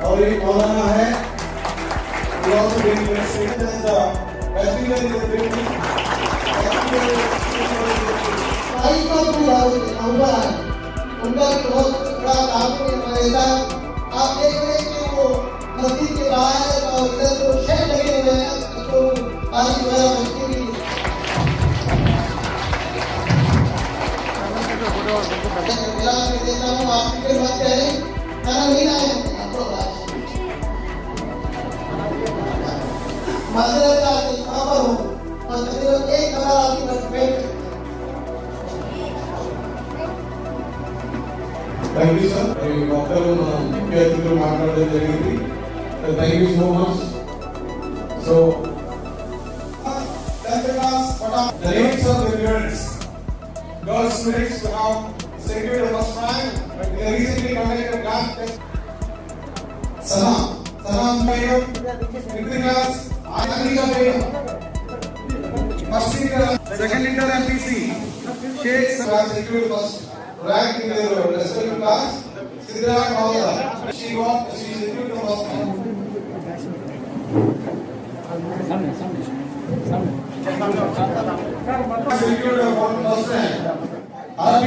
और एक मौलाना है we also bring the state as the festival is a big thing आई का भी आऊंगा उनका बहुत बड़ा काम है हमारे साथ आप देख रहे हैं कि वो मस्जिद के बाहर और इधर जो शेड लगे हुए हैं तो पानी वगैरह बच्चे भी मेरा मैं देता हूँ आप फिक्र मत करें खाना नहीं लाए आपको मसले का कहाँ पर हो और तकरीबन एक कमरा आपकी पेट Thank you, sir. Doctor, thank you so much. So, the names of the students. Girls students who have secured the first rank in the recently conducted dance test. Salam Mayam, fifth class, Anika Mayam. First leader, second leader MPC. Sheikh has secured the first rank in their respective class. Siddharth Maulana. She secured the first rank. Secured the first rank. Arabi